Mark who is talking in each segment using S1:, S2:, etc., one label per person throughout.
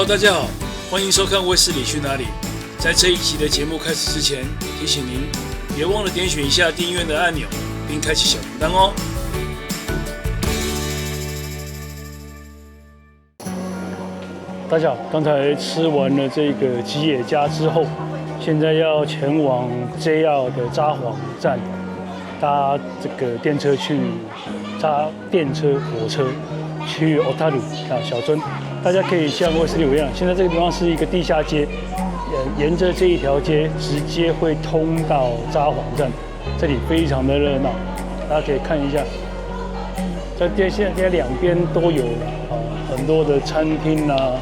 S1: Hello， 大家好，欢迎收看《卫斯理去哪里》。在这一集的节目开始之前，提醒您别忘了点选一下订阅的按钮，并开启小铃铛哦。大家好，刚才吃完了这个吉野家之后，现在要前往 JR 的札幌站，搭这个电车去火车去 Otaru 小樽。大家可以像卫斯理一样，现在这个地方是一个地下街，沿着这一条街直接会通到札幌站，这里非常的热闹，大家可以看一下。现在两边都有很多的餐厅啊、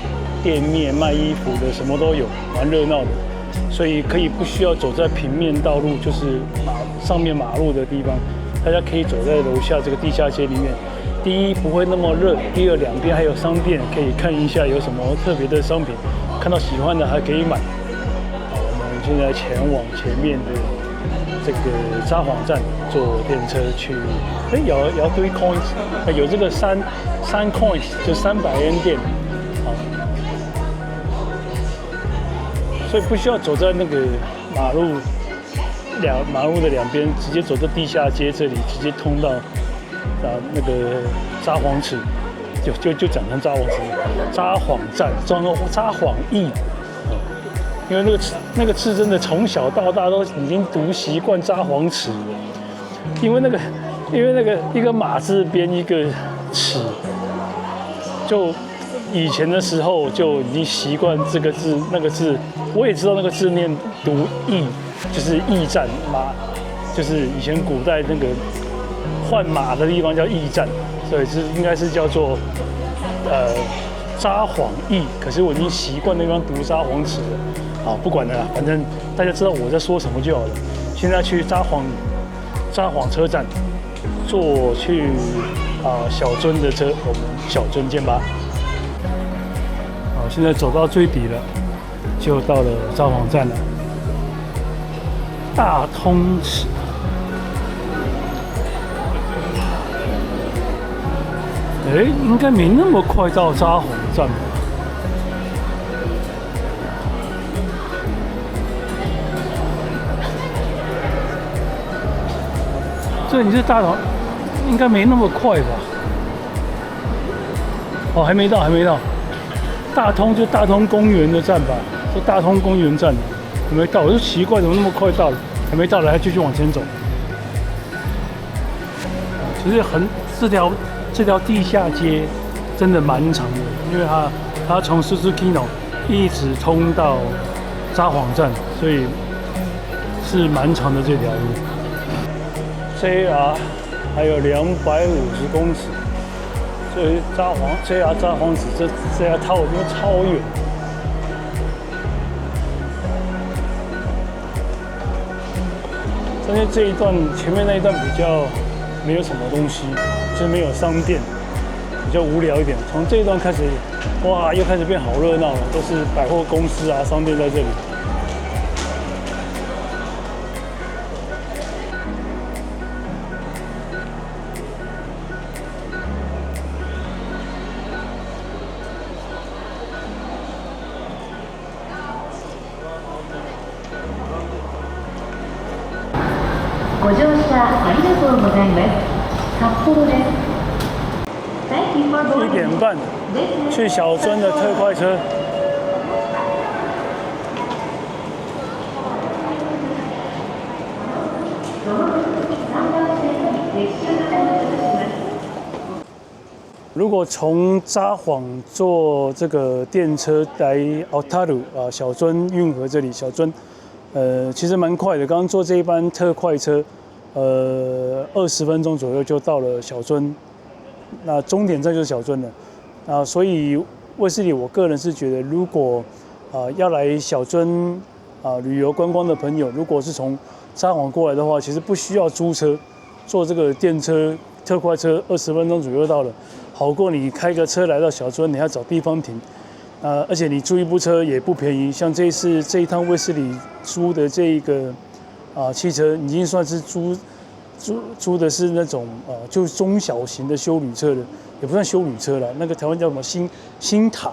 S1: 店面卖衣服的，什么都有，蛮热闹的。所以可以不需要走在平面道路，就是上面马路的地方，大家可以走在楼下这个地下街里面。第一不会那么热，第二两边还有商店，可以看一下有什么特别的商品，看到喜欢的还可以买。我们现在前往前面的这个札幌站坐电车去，有3 coins， 有这个3 coins 就300円店，所以不需要走在那个马路的两边，直接走到地下街这里，直接通到那个札幌池，就讲成札幌池，札幌站，札幌驿，因为那个字真的从小到大都已经读习惯札幌池了，因为那个一个马字边一个尺，就以前的时候就已经习惯这个字那个字，我也知道那个字念读驿，就是驿站马，就是以前古代那个换马的地方叫驿站，所以应该是叫做札幌驿，可是我已经习惯那地方读札幌池了。好，不管了啦，反正大家知道我在说什么就好了。现在去札幌车站坐去小樽的车，我们小樽见吧。好，现在走到最底了，就到了札幌站了。大通池。应该没那么快到札幌站吧？这你是大通，应该没那么快吧？哦，还没到。大通就大通公园的站吧，就大通公园站，还没到，我就奇怪怎么那么快到了，还没到了，还继续往前走。其实这条地下街真的蛮长的，因为它从 Susukino 一直通到札幌站，所以是蛮长的这条路。JR 还有250公尺，所以JR 札幌池这JR 它我觉得超远。但是这一段前面那一段比较没有什么东西，就是没有商店，比较无聊一点。从这一段开始，哇，又开始变好热闹了，都是百货公司啊、商店在这里。
S2: ご乗車ありがとうございます。札幌です。
S1: 1点半去小樽的特快车。如果从札幌坐这个电车来 Otaru 小樽运河这里，小樽其实蛮快的。刚刚坐这一班特快车，20分钟左右就到了小樽。那终点站就是小樽了，所以卫斯理我个人是觉得，如果要来小樽旅游观光的朋友，如果是从札幌过来的话，其实不需要租车，坐这个电车特快车20分钟左右到了，好过你开个车来到小樽，你要找地方停，而且你租一部车也不便宜，像这一趟卫斯理租的这一个汽车，已经算是租的是那种就是中小型的休旅车的，也不算休旅车了，那个台湾叫什么新塔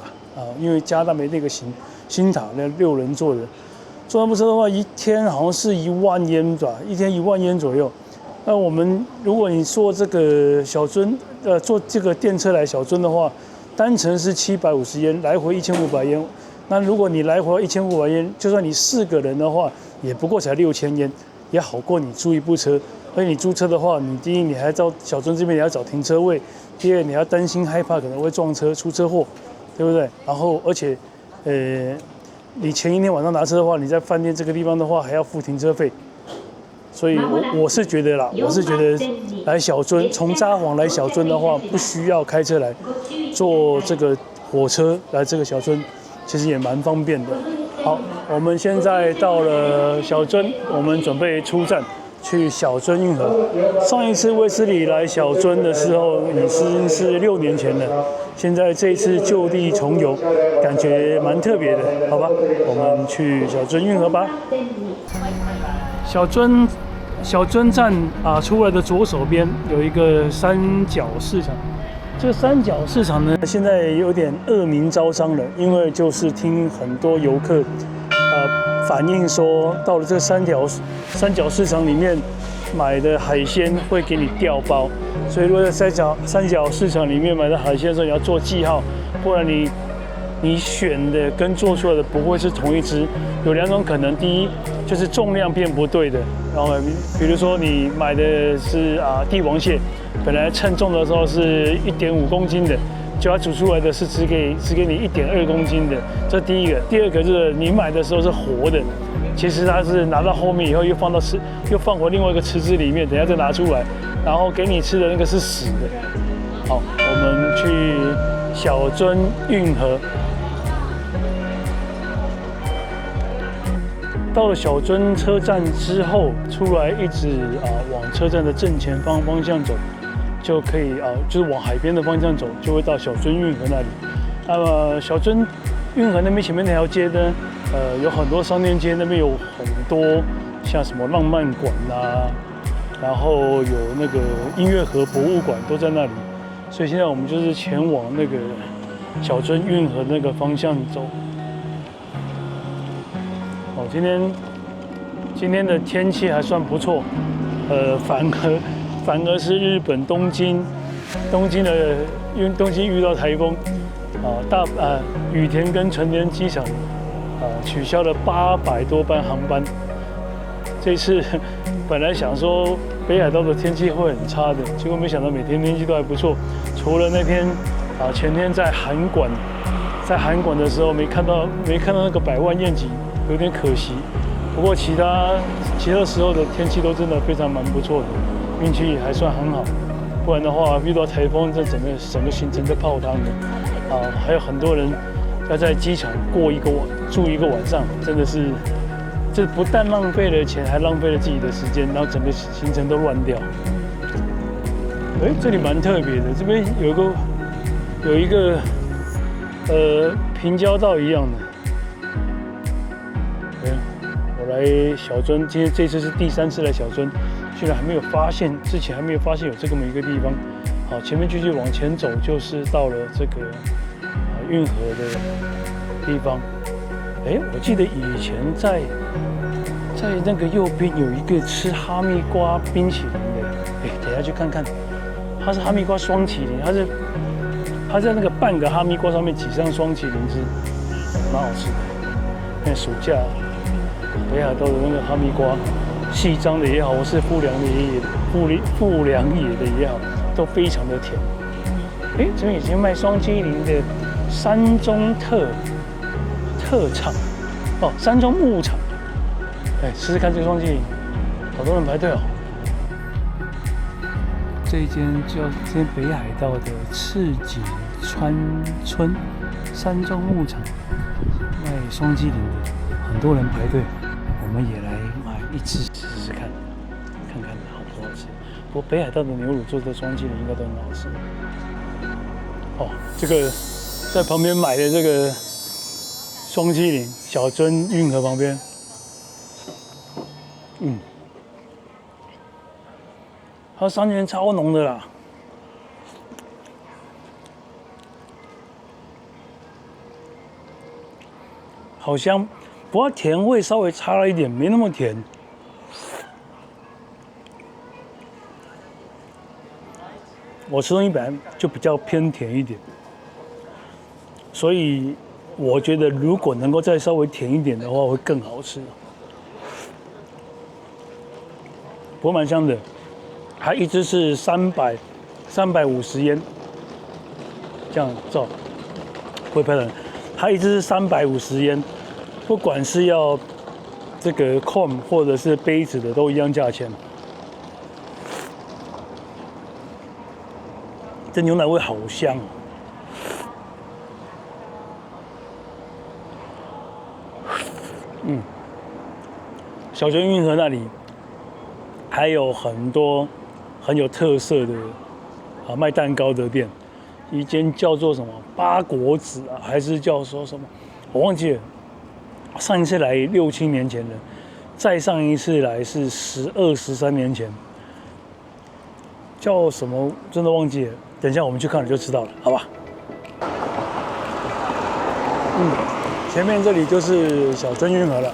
S1: 因为加大美那个新塔那6人座的，坐那部车的话，一天好像是10000yen吧，一天10000yen左右。那如果你坐这个小樽，坐这个电车来小樽的话，单程是750yen，来回1500yen。那如果你来回1500yen，就算你4个人的话，也不过才6000yen，也好过你租一部车。而且你租车的话，第一你还到小樽这边你要找停车位，第二你要担心害怕可能会撞车出车祸，对不对？然后而且，你前一天晚上拿车的话，你在饭店这个地方的话还要付停车费。所以我是觉得啦，来小樽，从札幌来小樽的话，不需要开车来，坐这个火车来这个小樽，其实也蛮方便的。好，我们现在到了小樽，我们准备出站去小樽运河。上一次威斯里来小樽的时候已经是6年前了，现在这一次就地重游，感觉蛮特别的，好吧？我们去小樽运河吧。小樽站出来的左手边有一个三角市场。这个三角市场呢，现在有点恶名昭彰了，因为就是听很多游客反映说，到了这个三角市场里面买的海鲜会给你调包，所以如果在三角市场里面买的海鲜的时候，你要做记号，不然你选的跟做出来的不会是同一只。有2种可能，第一就是重量变不对的，然后比如说你买的是帝王蟹，本来称重的时候是1.5公斤的，就它煮出来的是只给你1.2公斤的，这第一个。第二个就是你买的时候是活的，其实它是拿到后面以后又放回另外一个池子里面，等一下再拿出来，然后给你吃的那个是死的。好，我们去小樽运河。到了小樽车站之后，出来一直往车站的正前方向走，就可以就是往海边的方向走，就会到小樽运河那里。那么小樽运河那边前面那条街呢，有很多商店街，那边有很多像什么浪漫馆啊，然后有那个音乐盒博物馆都在那里。所以现在我们就是前往那个小樽运河那个方向走。今天的天气还算不错，反而是日本东京遇到台风，羽田跟成田机场取消了800多班航班。这次本来想说北海道的天气会很差的，结果没想到每天天气都还不错，除了那天前天在函馆的时候没看到那个100万宴景，有点可惜。不过其他时候的天气都真的蛮不错的，运气还算很好。不然的话，遇到台风，这整个行程都泡汤了。还有很多人要在机场住一个晚上，真的是，这不但浪费了钱，还浪费了自己的时间，然后整个行程都乱掉。这里蛮特别的，这边有一个平交道一样的。我来小樽，这次是第3次来小樽，之前还没有发现有这么一个地方。好，前面继续往前走，就是到了这个运河的地方。我记得以前在那个右边有一个吃哈密瓜冰淇淋的，等一下去看看。它是哈密瓜双淇淋，它在那个半个哈密瓜上面挤上双淇淋汁，蛮好吃的。那暑假北海道的那个哈密瓜，细张的也好，或是富良野的也好，都非常的甜。这边已经卖双淇淋的山中特产山中牧场。试试看这个双淇淋，好多人排队哦。这间北海道的赤井川村山中牧场卖双淇淋的，很多人排队，我们也来买一只试试看，看看好不好吃。不过北海道的牛乳做的双淇淋应该都很好吃。这个在旁边买的这个双淇淋，小樽运河旁边。它酸甜超浓的啦。好香，不过甜味稍微差了一点，没那么甜。我吃东西本来就比较偏甜一点，所以我觉得如果能够再稍微甜一点的话，会更好吃。不过蛮香的，它一只是350yen，这样照会拍人。它一只是350yen，不管是要这个 cone 或者是杯子的，都一样价钱。这牛奶味好香哦。小泉运河那里还有很多很有特色的卖蛋糕的店，一间叫做什么八果子啊，还是叫说什么，我忘记了。上一次来6、7年前了，再上一次来是12、13年前，叫什么真的忘记了。等一下我们去看了就知道了，好吧？前面这里就是小樽运河了。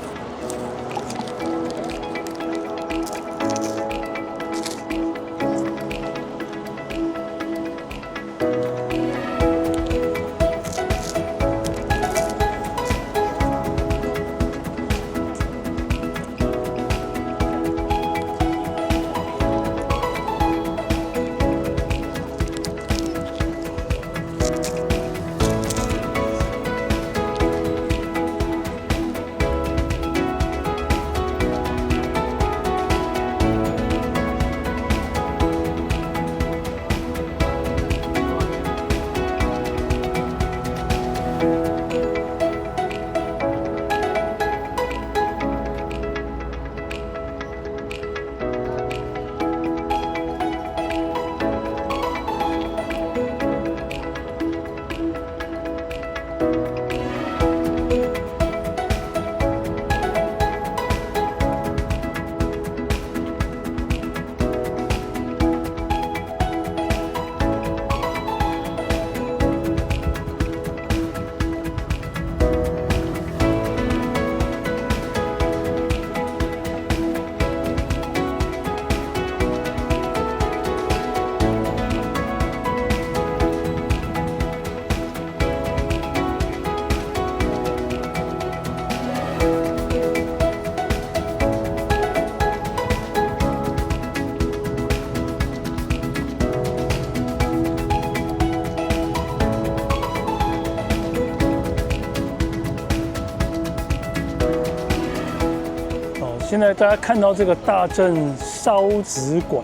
S1: 现在大家看到这个大正烧子馆，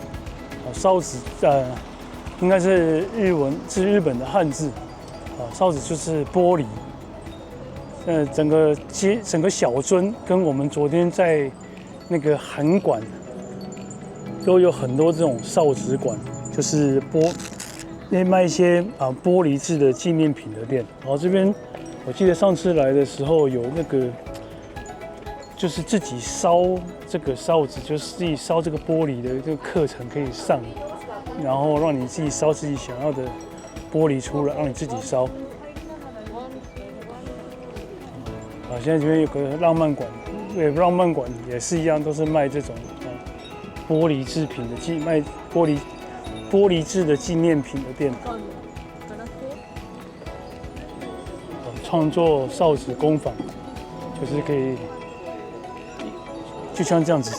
S1: 烧子应该是日本的汉字，烧子就是玻璃。整个小樽跟我们昨天在那个函馆都有很多这种烧子馆，就是卖一些玻璃制的纪念品的店。然后这边我记得上次来的时候有那个。就是自己烧这个烧子，就是自己烧这个玻璃的这个课程可以上，然后让你自己烧自己想要的玻璃出来，让你自己烧。现在这边有个浪漫馆，对，浪漫馆也是一样，都是卖这种玻璃制品的卖玻璃制的纪念品的店。创作烧子工坊，就是可以。就像这样子，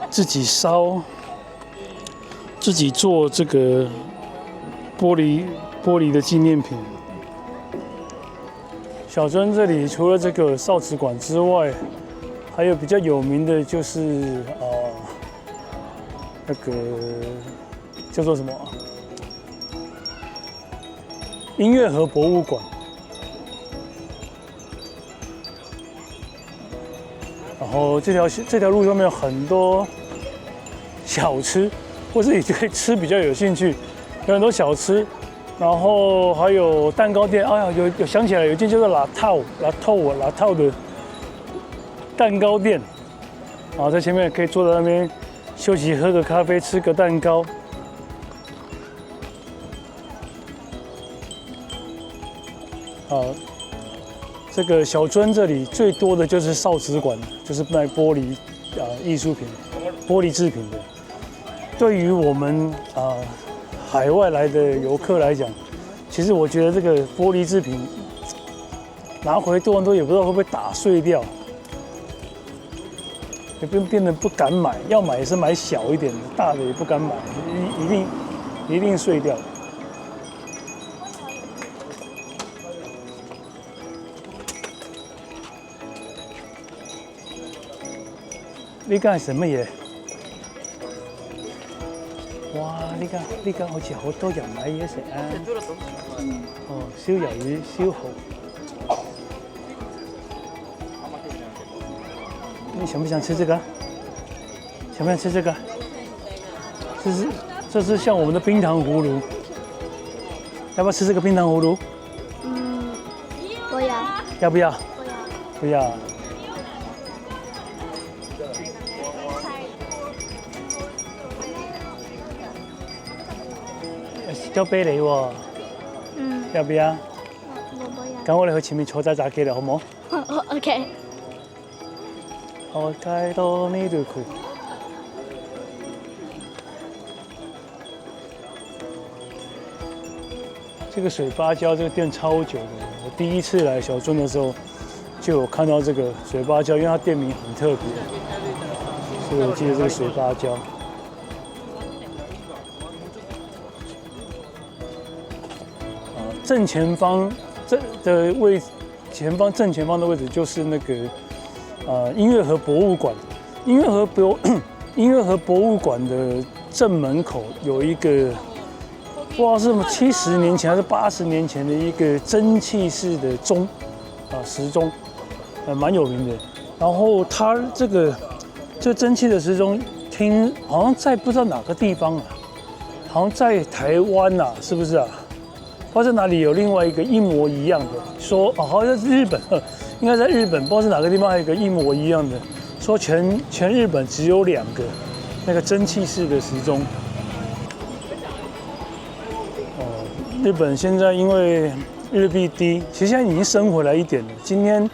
S1: 自己烧，自己做这个玻璃的纪念品。小樽这里除了这个烧子馆之外，还有比较有名的就是那个叫做什么音乐盒博物馆。然后这条路上面有很多小吃，或是你对吃比较有兴趣，有很多小吃，然后还有蛋糕店。哎呀，有想起来有一间叫做拉套的蛋糕店，然后在前面可以坐在那边休息，喝个咖啡，吃个蛋糕。这个小樽这里最多的就是少子馆，就是卖玻璃艺术品、玻璃制品的。对于我们海外来的游客来讲，其实我觉得这个玻璃制品拿回多伦多也不知道会不会打碎掉，也变得不敢买，要买也是买小一点的，大的也不敢买，一定碎掉。你讲什么嘢？哇！呢間好似好多人買嘢食啊！哦，燒魷魚、燒蠔。你想不想吃这个？想不想吃这个？这是像我们的冰糖葫芦，要不要吃这个冰糖葫芦？
S3: 不要。
S1: 要不要？
S3: 不要。
S1: 不要。叫啤梨喎，要不要？
S3: 我不要。
S1: 咁我哋去前面坐揸揸機啦，好唔好？
S3: OK。
S1: 北海道ミルク。这个水芭蕉这个店超久的，我第一次来小樽的时候就有看到这个水芭蕉，因为它店名很特别，所以我记得这个水芭蕉。正前方的位，正前方的位置就是那个音乐盒博物馆。音乐盒博物馆的正门口有一个不知道是70年前还是80年前的一个蒸汽式的钟时钟，蛮有名的。然后它这蒸汽的时钟，好像在不知道哪个地方啊，好像在台湾啊，是不是啊？不知道在哪里有另外一个一模一样的，说好像在日本，应该在日本，不知道是哪个地方还有一个一模一样的，说全日本只有2个那个蒸汽式的时钟。日本现在因为日币低，其实现在已经升回来一点了。今天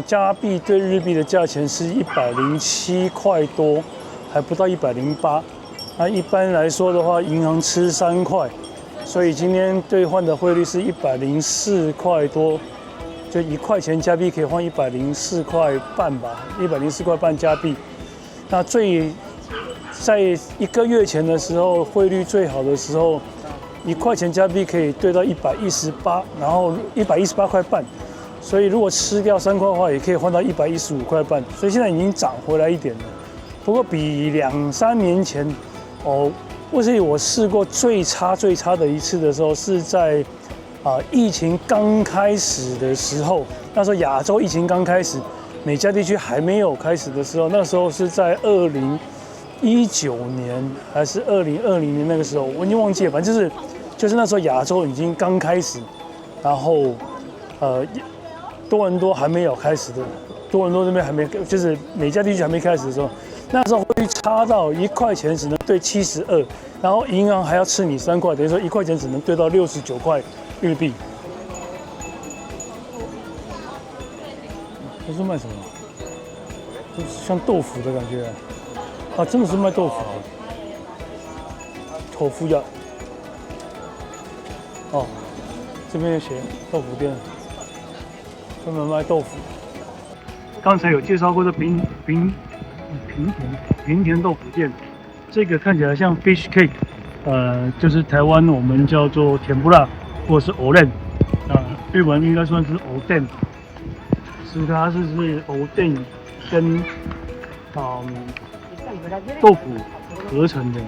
S1: 加币对日币的价钱是107块多，还不到108。那一般来说的话，银行吃3块。所以今天兑换的汇率是104块多，就1块钱加币可以换104块半吧，104块半加币。那在1个月前的时候，汇率最好的时候，1块钱加币可以兑到118，然后118块半。所以如果吃掉3块的话，也可以换到115块半。所以现在已经涨回来一点了，不过比2-3年前所以我试过最差的一次的时候，是在疫情刚开始的时候，那时候亚洲疫情刚开始，美加地区还没有开始的时候，那时候是在2019年还是2020年那个时候，我已经忘记了，反正就是那时候亚洲已经刚开始，然后多伦多还没有开始的，多伦多这边还没，就是美加地区还没开始的时候。那时候汇率差到1块钱只能兑72，然后银行还要吃你3块，等于说1块钱只能兑到69块日币。这是卖什么？这像豆腐的感觉啊！真的是卖豆腐的，豆腐呀！哦，这边有写豆腐店，专门卖豆腐。刚才有介绍过的平田豆腐店，这个看起来像 fish cake， 就是台湾我们叫做甜不辣或者是藕蛋，日文应该算是藕蛋，是它是藕蛋跟豆腐合成的。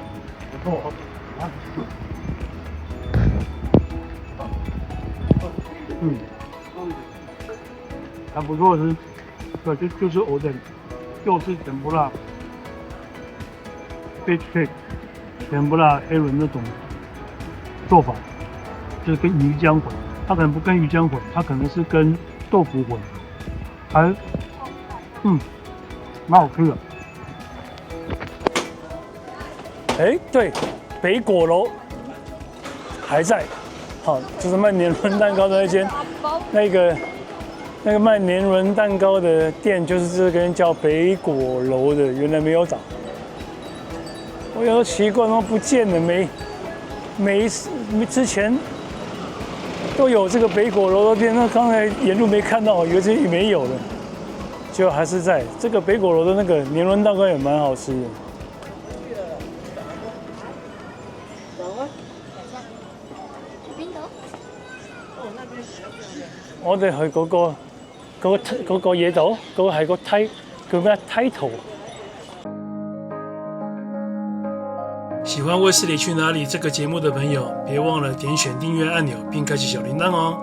S1: 还不错吃，对，就是藕蛋。就是甜不辣 fish cake， 甜不辣黑轮那种做法，就是跟鱼浆混，它可能不跟鱼浆混，它可能是跟豆腐混，蛮好吃的。对，北果楼还在，好，就是卖年轮蛋糕的那间，那个卖年轮蛋糕的店，就是这间叫北果楼的，原来没有找。我有时候奇怪，都不见了，没之前都有这个北果楼的店，那刚才沿路没看到，以为这没有了，结果还是在。这个北果楼的那个年轮蛋糕也蛮好吃的。我哋去嗰個嘢度，嗰個係個梯，叫咩梯圖。喜欢卫斯理去哪里这个节目的朋友，别忘了点选订阅按钮，并开启小铃铛哦。